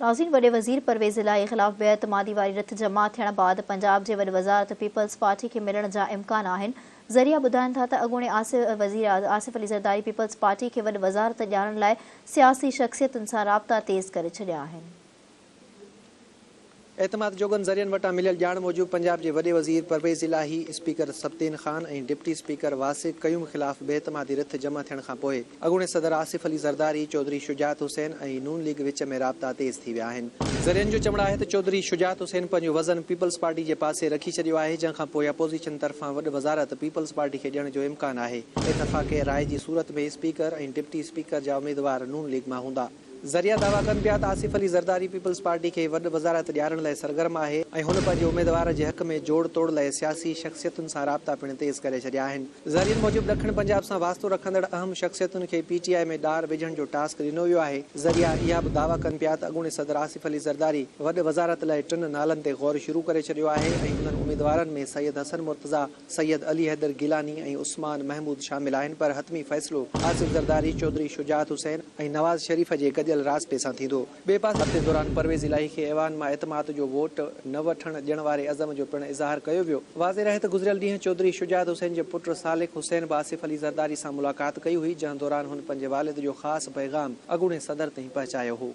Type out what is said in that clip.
नाज़रीन, वॾे वज़ीर परवेज़ इलाही ख़िलाफ़ बेअतमादी वारी रिथ जमा थियण बाद पंजाब जे वॾी वज़ारत पीपल्स पार्टी खे मिलण जा इम्कान आहिनि। ज़रिया ॿुधाइनि था त अॻूणे वज़ीर आसिफ अली ज़रदारी पीपल्स पार्टी खे वॾी वज़ारत ॾियारण लाइ सियासी शख़्सियतुनि सां राब्ता तेज़ करे छॾिया आहिनि। एतमाद जोगन ज़रियनि वटां मिलियल ॼाण मूजिबि पंजाब जे वॾे वज़ीर परवेज़ इलाही, स्पीकर सब्तैन ख़ान ऐं डिप्टी स्पीकर वासिक क़यूम ख़िलाफ़ बेअतमादी रिथ जमा थियण खां पोइ अॻूणे सदर आसिफ अली ज़रदारी, चौधरी शुजात हुसैन ऐं नून लीग विच में राब्ता तेज़ थी विया आहिनि। ज़रियनि जो चवणु आहे त चौधरी शुजात हुसैन पंहिंजो वज़न पीपल्स पार्टी जे पासे रखी छॾियो आहे, जंहिंखां पोइ अपोज़िशन तरफ़ां वॾी वज़ारत पीपल्स पार्टी खे ॾियण जो इम्कान आहे। इतफ़ाक़े राय जी सूरत में स्पीकर ऐं डिप्टी स्पीकर जा उम्मीदवार नून लीग मां हूंदा। ज़रिया दावा कनि पिया त आसिफ अली ज़रदारी पीपल्स पार्टी खे वॾी वज़ारत ॾियारण लाइ सरगर्म आहे ऐं हुन पंहिंजे उम्मीदवार जे हक़ में जोड़ तोड़ लाइ सियासी शख़्सियतुनि सां राब्ता पिणु तेज़ करे छॾिया आहिनि। ज़रियनि मूजिबि ॾखण पंजाब सां वास्तो रखंदड़ अहम शख़्सियतुनि खे PTI में ॾार विझण जो टास्क ॾिनो वियो आहे। ज़रिया इहा बि दावा कनि पिया त अॻूणे सदर आसिफ अली ज़रदारी वॾी वज़ारत लाइ 3 नालनि ते गौर शुरू करे छॾियो आहे ऐं उन्हनि उम्मीदवारनि में सैयद हसन मुर्तज़ा, सैयद अली हैदर गिलानी ऐं उस्मान महमूद शामिल आहिनि, पर हतमी फ़ैसिलो आसिफ ज़रदारी, चौधरी शुजात हुसैन ऐं नवाज़ शरीफ़ जे गॾियल रास्ते सां थींदो। ॿिए पासे हफ़्ते दौरान परवेज़ इलाही खे ऐवान मां एतमाद जो वोट न वठण ॾियण वारे अज़म जो पिणु इज़हार कयो वियो। वाज़े रहे त गुज़िरियल ॾींहुं चौधरी शुजात हुसैन जे पुट सालिक हुसैन बि आसिफ अली ज़रदारी सां मुलाक़ात कई हुई, जंहिं दौरान हुन पंहिंजे वालिद जो ख़ासि पैगाम अॻूणे सदर ताईं पहुचायो हो।